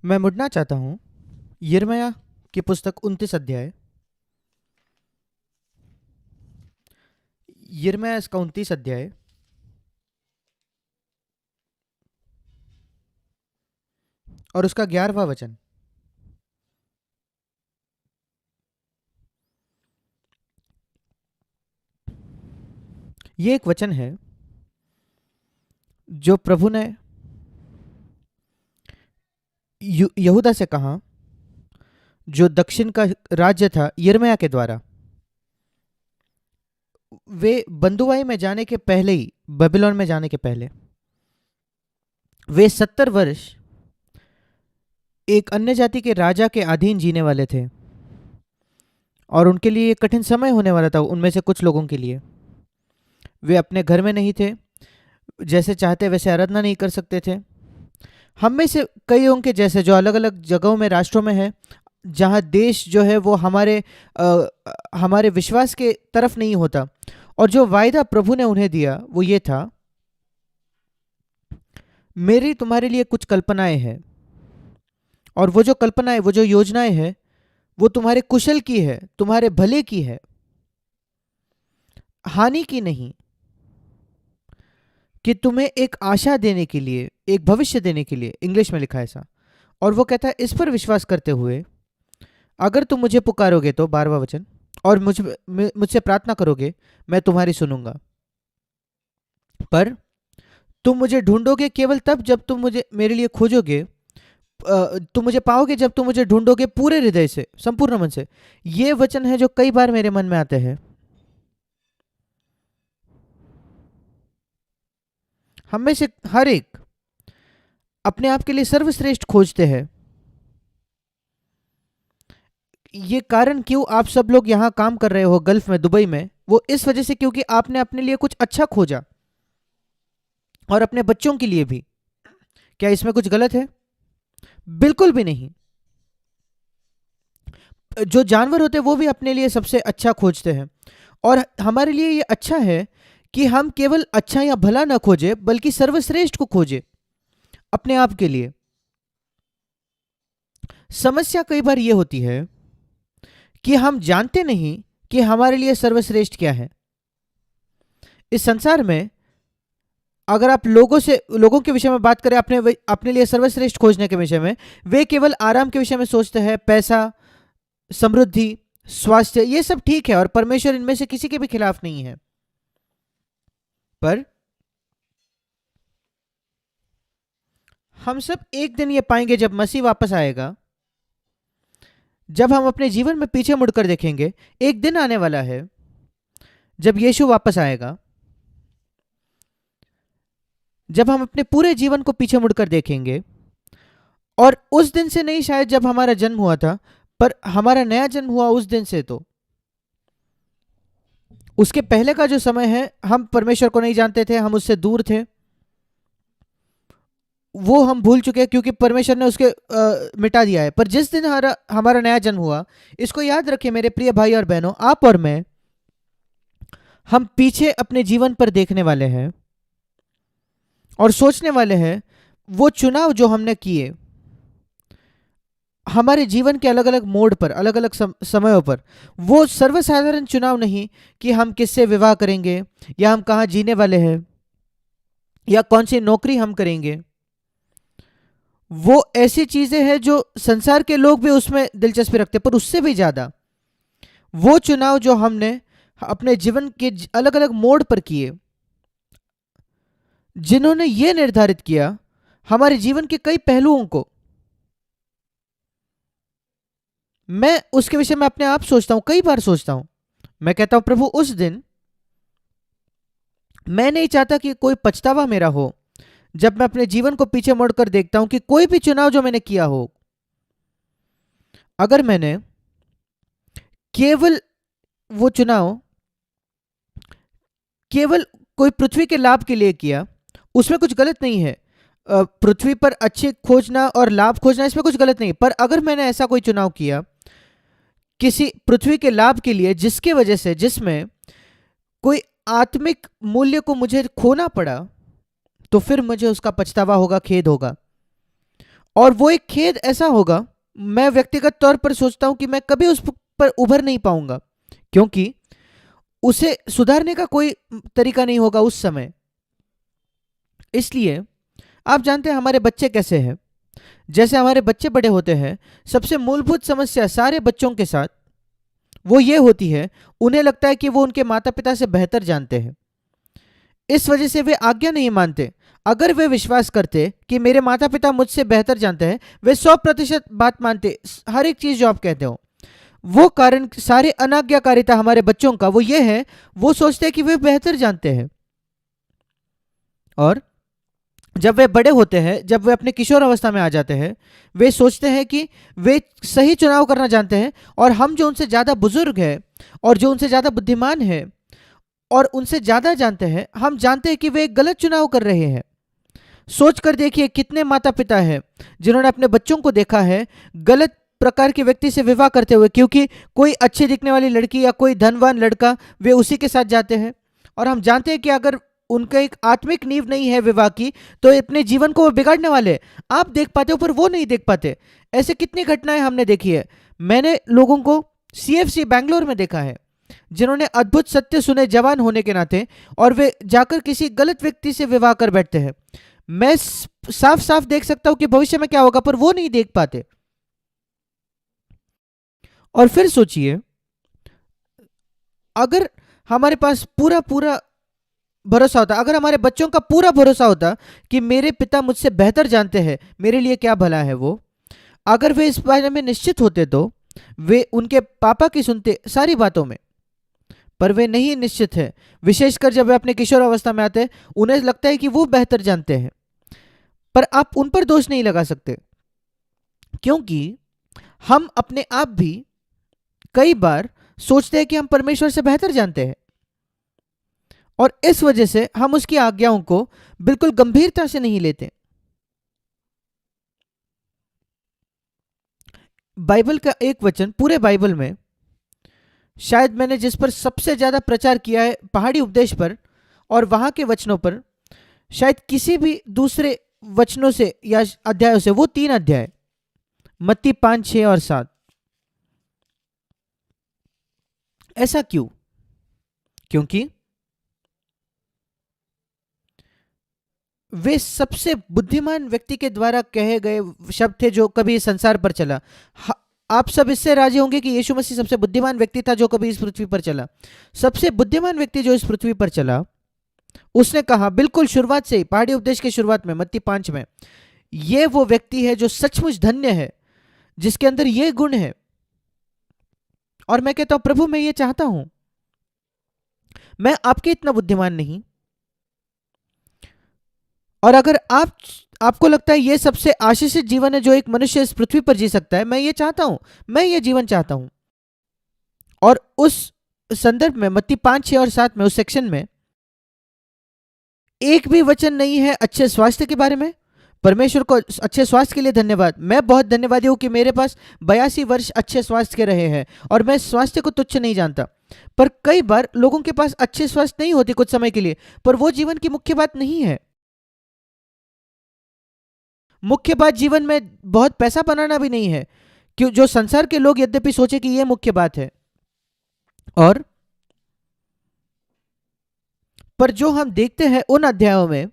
मैं मुड़ना चाहता हूँ यिर्मयाह की पुस्तक 29 अध्याय। यिर्मयाह इसका 29 अध्याय और उसका 11वां वचन। ये एक वचन है जो प्रभु ने यहूदा से कहा, जो दक्षिण का राज्य था यिर्मयाह के द्वारा। वे बंदुआई में जाने के पहले ही, बेबीलोन में जाने के पहले, वे 70 वर्ष एक अन्य जाति के राजा के अधीन जीने वाले थे और उनके लिए एक कठिन समय होने वाला था। उनमें से कुछ लोगों के लिए वे अपने घर में नहीं थे, जैसे चाहते वैसे आराधना नहीं कर सकते थे। हम में से कई होंगे जैसे जो अलग अलग जगहों में, राष्ट्रों में है, जहाँ देश जो है वो हमारे विश्वास के तरफ नहीं होता। और जो वायदा प्रभु ने उन्हें दिया वो ये था, मेरी तुम्हारे लिए कुछ कल्पनाएं हैं, और वो जो कल्पनाएं, वो जो योजनाएं हैं, वो तुम्हारे कुशल की है, तुम्हारे भले की है, हानि की नहीं, कि तुम्हें एक आशा देने के लिए, एक भविष्य देने के लिए। इंग्लिश में लिखा है ऐसा। और वो कहता है, इस पर विश्वास करते हुए अगर तुम मुझे पुकारोगे, तो 12वां वचन, और मुझसे प्रार्थना करोगे, मैं तुम्हारी सुनूंगा। पर तुम मुझे ढूंढोगे केवल तब जब तुम मुझे मेरे लिए खोजोगे। तुम मुझे पाओगे जब तुम मुझे ढूंढोगे पूरे हृदय से, संपूर्ण मन से। ये वचन है जो कई बार मेरे मन में आते हैं। हम में से हर एक अपने आप के लिए सर्वश्रेष्ठ खोजते हैं। ये कारण क्यों आप सब लोग यहाँ काम कर रहे हो गल्फ में, दुबई में, वो इस वजह से क्योंकि आपने अपने लिए कुछ अच्छा खोजा, और अपने बच्चों के लिए भी। क्या इसमें कुछ गलत है? बिल्कुल भी नहीं। जो जानवर होते हैं वो भी अपने लिए सबसे अच्छा खोजते हैं, और हमारे लिए ये अच्छा है कि हम केवल अच्छा या भला ना खोजे, बल्कि सर्वश्रेष्ठ को खोजे अपने आप के लिए। समस्या कई बार ये होती है कि हम जानते नहीं कि हमारे लिए सर्वश्रेष्ठ क्या है। इस संसार में अगर आप लोगों के विषय में बात करें, अपने लिए सर्वश्रेष्ठ खोजने के विषय में, वे केवल आराम के विषय में सोचते हैं, पैसा, समृद्धि, स्वास्थ्य, ये सब ठीक है, और परमेश्वर इनमें से किसी के भी खिलाफ नहीं है। पर हम सब एक दिन ये पाएंगे, जब मसीह वापस आएगा, जब हम अपने जीवन में पीछे मुड़कर देखेंगे। एक दिन आने वाला है जब यीशु वापस आएगा, जब हम अपने पूरे जीवन को पीछे मुड़कर देखेंगे। और उस दिन से नहीं शायद जब हमारा जन्म हुआ था, पर हमारा नया जन्म हुआ उस दिन से। तो उसके पहले का जो समय है, हम परमेश्वर को नहीं जानते थे, हम उससे दूर थे, वो हम भूल चुके हैं, क्योंकि परमेश्वर ने उसके मिटा दिया है। पर जिस दिन हमारा नया जन्म हुआ, इसको याद रखिए मेरे प्रिय भाई और बहनों, आप और मैं, हम पीछे अपने जीवन पर देखने वाले हैं और सोचने वाले हैं, वो चुनाव जो हमने किए हमारे जीवन के अलग अलग मोड़ पर, अलग अलग समयों पर, वो सर्वसाधारण चुनाव नहीं कि हम किससे विवाह करेंगे, या हम कहाँ जीने वाले हैं, या कौन सी नौकरी हम करेंगे। वो ऐसी चीजें हैं जो संसार के लोग भी उसमें दिलचस्पी रखते हैं, पर उससे भी ज्यादा वो चुनाव जो हमने अपने जीवन के अलग अलग मोड़ पर किए, जिन्होंने ये निर्धारित किया हमारे जीवन के कई पहलुओं को। मैं उसके विषय में अपने आप सोचता हूं, कई बार सोचता हूं। मैं कहता हूं, प्रभु, उस दिन मैं नहीं चाहता कि कोई पछतावा मेरा हो, जब मैं अपने जीवन को पीछे मुड़कर देखता हूं, कि कोई भी चुनाव जो मैंने किया हो, अगर मैंने केवल वो चुनाव केवल कोई पृथ्वी के लाभ के लिए किया, उसमें कुछ गलत नहीं है। पृथ्वी पर अच्छे खोजना और लाभ खोजना, इसमें कुछ गलत नहीं। पर अगर मैंने ऐसा कोई चुनाव किया किसी पृथ्वी के लाभ के लिए, जिसके वजह से, जिसमें कोई आत्मिक मूल्य को मुझे खोना पड़ा, तो फिर मुझे उसका पछतावा होगा, खेद होगा। और वो एक खेद ऐसा होगा, मैं व्यक्तिगत तौर पर सोचता हूं कि मैं कभी उस पर उभर नहीं पाऊंगा, क्योंकि उसे सुधारने का कोई तरीका नहीं होगा उस समय। इसलिए आप जानते हैं हमारे बच्चे कैसे हैं। जैसे हमारे बच्चे बड़े होते हैं, सबसे मूलभूत समस्या सारे बच्चों के साथ वो ये होती है, उन्हें लगता है कि वो उनके माता पिता से बेहतर जानते हैं। इस वजह से वे आज्ञा नहीं मानते। अगर वे विश्वास करते कि मेरे माता पिता मुझसे बेहतर जानते हैं, वे 100% बात मानते, हर एक चीज जो आप कहते हो। वो कारण सारे अनाज्ञाकारिता हमारे बच्चों का वो ये है, वो सोचते हैं कि वे बेहतर जानते हैं। और जब वे बड़े होते हैं, जब वे अपने किशोर अवस्था में आ जाते हैं, वे सोचते हैं कि वे सही चुनाव करना जानते हैं, और हम जो उनसे ज़्यादा बुजुर्ग हैं और जो उनसे ज़्यादा बुद्धिमान हैं और उनसे ज़्यादा जानते हैं, हम जानते हैं कि वे गलत चुनाव कर रहे हैं। सोच कर देखिए कितने माता पिता हैं जिन्होंने अपने बच्चों को देखा है गलत प्रकार के व्यक्ति से विवाह करते हुए, क्योंकि कोई अच्छी दिखने वाली लड़की या कोई धनवान लड़का, वे उसी के साथ जाते हैं। और हम जानते हैं कि अगर उनका एक आत्मिक नींव नहीं है विवाह की, तो अपने जीवन को वो बिगाड़ने वाले हैं। आप देख पाते हो पर वो नहीं देख पाते। ऐसे कितनी घटनाएं हमने देखी है। मैंने लोगों को CFC बैंगलोर में देखा है जिन्होंने अद्भुत सत्य सुने जवान होने के नाते, और वे जाकर किसी गलत व्यक्ति से विवाह कर बैठते हैं। मैं साफ साफ देख सकता हूं कि भविष्य में क्या होगा, पर वो नहीं देख पाते। और फिर सोचिए, अगर हमारे पास पूरा पूरा भरोसा होता, अगर हमारे बच्चों का पूरा भरोसा होता कि मेरे पिता मुझसे बेहतर जानते हैं मेरे लिए क्या भला है, वो अगर वे इस बारे में निश्चित होते तो वे उनके पापा की सुनते सारी बातों में। पर वे नहीं निश्चित है, विशेषकर जब वे अपने किशोर अवस्था में आते हैं, उन्हें लगता है कि वो बेहतर जानते हैं। पर आप उन पर दोष नहीं लगा सकते, क्योंकि हम अपने आप भी कई बार सोचते हैं कि हम परमेश्वर से बेहतर जानते हैं, और इस वजह से हम उसकी आज्ञाओं को बिल्कुल गंभीरता से नहीं लेते। बाइबल का एक वचन पूरे बाइबल में, शायद मैंने जिस पर सबसे ज्यादा प्रचार किया है पहाड़ी उपदेश पर और वहां के वचनों पर, शायद किसी भी दूसरे वचनों से या अध्यायों से, वो 3 अध्याय, मत्ती 5, 6 और 7। ऐसा क्यों? क्योंकि वे सबसे बुद्धिमान व्यक्ति के द्वारा कहे गए शब्द थे जो कभी इस संसार पर चला। आप सब इससे राजी होंगे कि यीशु मसीह सबसे बुद्धिमान व्यक्ति था जो कभी इस पृथ्वी पर चला। सबसे बुद्धिमान व्यक्ति जो इस पृथ्वी पर चला, उसने कहा बिल्कुल शुरुआत से ही, पहाड़ी उपदेश की शुरुआत में, मत्ती 5 में, ये वो व्यक्ति है जो सचमुच धन्य है, जिसके अंदर ये गुण है। और मैं कहता हूं, प्रभु मैं ये चाहता हूं, मैं आपके इतना बुद्धिमान नहीं, और अगर आपको लगता है ये सबसे आशीषित जीवन है जो एक मनुष्य इस पृथ्वी पर जी सकता है, मैं ये चाहता हूं, मैं ये जीवन चाहता हूं। और उस संदर्भ में मत्ती 5, 6 और 7 में, उस सेक्शन में एक भी वचन नहीं है अच्छे स्वास्थ्य के बारे में। परमेश्वर को अच्छे स्वास्थ्य के लिए धन्यवाद। मैं बहुत धन्यवादी हूं कि मेरे पास 82 वर्ष अच्छे स्वास्थ्य के रहे हैं, और मैं स्वास्थ्य को तुच्छ नहीं जानता। पर कई बार लोगों के पास अच्छे स्वास्थ्य नहीं होती कुछ समय के लिए, पर वो जीवन की मुख्य बात नहीं है। मुख्य बात जीवन में बहुत पैसा बनाना भी नहीं है, क्यों, जो संसार के लोग यद्यपि सोचे कि यह मुख्य बात है। और पर जो हम देखते हैं उन अध्यायों में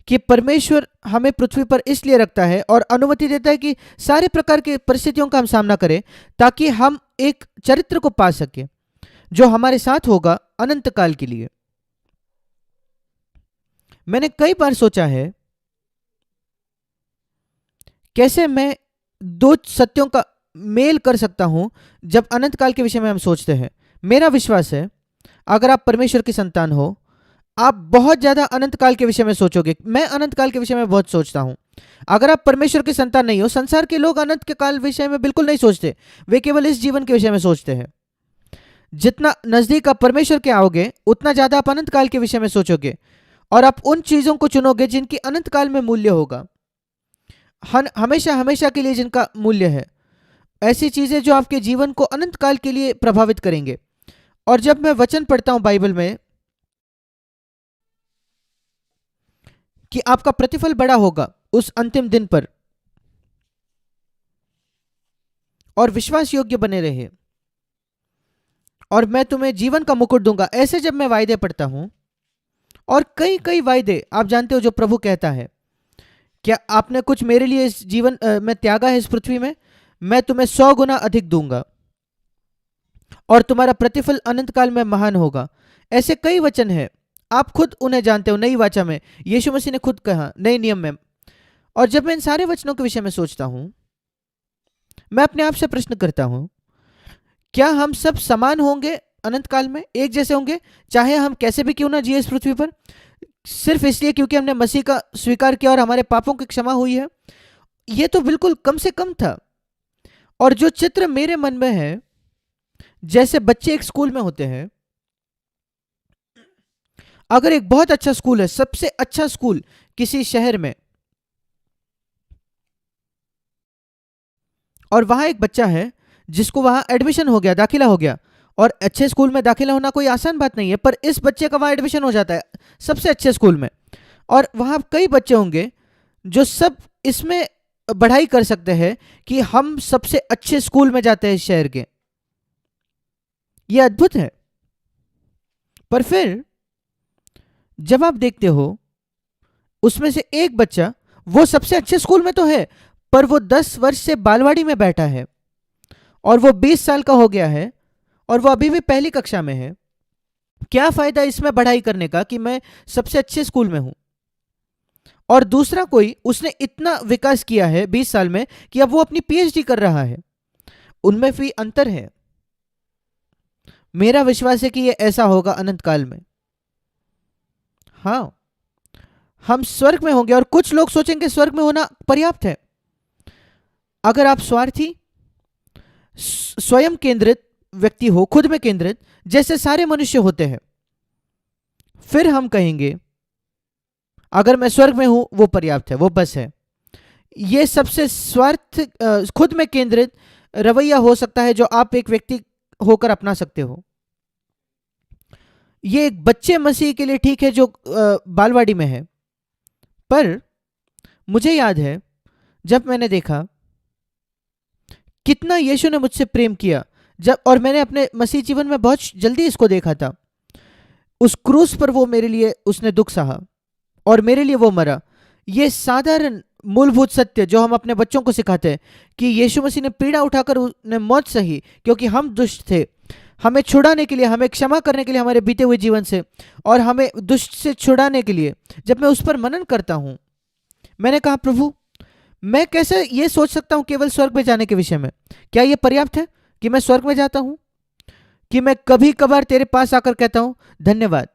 कि परमेश्वर हमें पृथ्वी पर इसलिए रखता है और अनुमति देता है कि सारे प्रकार की परिस्थितियों का हम सामना करें, ताकि हम एक चरित्र को पा सके जो हमारे साथ होगा अनंत काल के लिए। मैंने कई बार सोचा है कैसे मैं 2 सत्यों का मेल कर सकता हूं जब अनंत काल के विषय में हम सोचते हैं। मेरा विश्वास है अगर आप परमेश्वर की संतान हो, आप बहुत ज्यादा अनंत काल के विषय में सोचोगे। मैं अनंत काल के विषय में बहुत सोचता हूं। अगर आप परमेश्वर की संतान नहीं हो, संसार के लोग अनंत के काल विषय में बिल्कुल नहीं सोचते, वे केवल इस जीवन के विषय में सोचते हैं। जितना नजदीक आप परमेश्वर के आओगे, उतना ज्यादा आप अनंत काल के विषय में सोचोगे, और आप उन चीजों को चुनोगे जिनकी अनंत काल में मूल्य होगा, हमेशा हमेशा के लिए जिनका मूल्य है। ऐसी चीजें जो आपके जीवन को अनंत काल के लिए प्रभावित करेंगे। और जब मैं वचन पढ़ता हूं बाइबल में कि आपका प्रतिफल बड़ा होगा, उस अंतिम दिन पर और विश्वास योग्य बने रहे, और मैं तुम्हें जीवन का मुकुट दूंगा। ऐसे जब मैं वायदे पढ़ता हूं, और कई कई वायदे आप जानते हो जो प्रभु कहता है, क्या आपने कुछ मेरे लिए इस जीवन में त्यागा है इस पृथ्वी में, मैं तुम्हें 100 गुना अधिक दूंगा और तुम्हारा प्रतिफल अनंत काल में महान होगा। ऐसे कई वचन हैं, आप खुद उन्हें जानते हो। नई वाचा में यीशु मसीह ने खुद कहा, नए नियम में। और जब मैं इन सारे वचनों के विषय में सोचता हूं, मैं अपने आप से प्रश्न करता हूं, क्या हम सब समान होंगे अनंत काल में, एक जैसे होंगे, चाहे हम कैसे भी क्यों ना जिए इस पृथ्वी पर, सिर्फ इसलिए क्योंकि हमने मसीह का स्वीकार किया और हमारे पापों की क्षमा हुई है? यह तो बिल्कुल कम से कम था। और जो चित्र मेरे मन में है, जैसे बच्चे एक स्कूल में होते हैं, अगर एक बहुत अच्छा स्कूल है, सबसे अच्छा स्कूल किसी शहर में, और वहां एक बच्चा है जिसको वहां एडमिशन हो गया, दाखिला हो गया, और अच्छे स्कूल में दाखिला होना कोई आसान बात नहीं है, पर इस बच्चे का वहां एडमिशन हो जाता है सबसे अच्छे स्कूल में, और वहां कई बच्चे होंगे जो सब इसमें बढ़ाई कर सकते हैं कि हम सबसे अच्छे स्कूल में जाते हैं इस शहर के। यह अद्भुत है। पर फिर जब आप देखते हो, उसमें से एक बच्चा, वो सबसे अच्छे स्कूल में तो है, पर वो 10 वर्ष से बालवाड़ी में बैठा है, और वो 20 साल का हो गया है, और वो अभी भी पहली कक्षा में है। क्या फायदा इसमें बढ़ाई करने का कि मैं सबसे अच्छे स्कूल में हूं? और दूसरा कोई, उसने इतना विकास किया है 20 साल में कि अब वो अपनी पीएचडी कर रहा है। उनमें भी अंतर है। मेरा विश्वास है कि ये ऐसा होगा अनंत काल में। हाँ, हम स्वर्ग में होंगे, और कुछ लोग सोचेंगे स्वर्ग में होना पर्याप्त है। अगर आप स्वार्थी, स्वयं केंद्रित व्यक्ति हो, खुद में केंद्रित, जैसे सारे मनुष्य होते हैं, फिर हम कहेंगे अगर मैं स्वर्ग में हूं वो पर्याप्त है, वो बस है। ये सबसे खुद में केंद्रित रवैया हो सकता है जो आप एक व्यक्ति होकर अपना सकते हो। ये एक बच्चे मसीह के लिए ठीक है जो बालवाड़ी में है। पर मुझे याद है जब मैंने देखा कितना यीशु ने मुझसे प्रेम किया, और मैंने अपने मसीह जीवन में बहुत जल्दी इसको देखा था। उस क्रूस पर वो मेरे लिए उसने दुख सहा और मेरे लिए वो मरा। ये साधारण मूलभूत सत्य जो हम अपने बच्चों को सिखाते हैं कि यीशु मसीह ने पीड़ा उठाकर उन्हें मौत सही क्योंकि हम दुष्ट थे, हमें छुड़ाने के लिए, हमें क्षमा करने के लिए हमारे बीते हुए जीवन से, और हमें दुष्ट से छुड़ाने के लिए। जब मैं उस पर मनन करता हूं, मैंने कहा प्रभु, मैं कैसे ये सोच सकता हूं केवल स्वर्ग में जाने के विषय में? क्या ये पर्याप्त है कि मैं स्वर्ग में जाता हूं, कि मैं कभी कभार तेरे पास आकर कहता हूं धन्यवाद,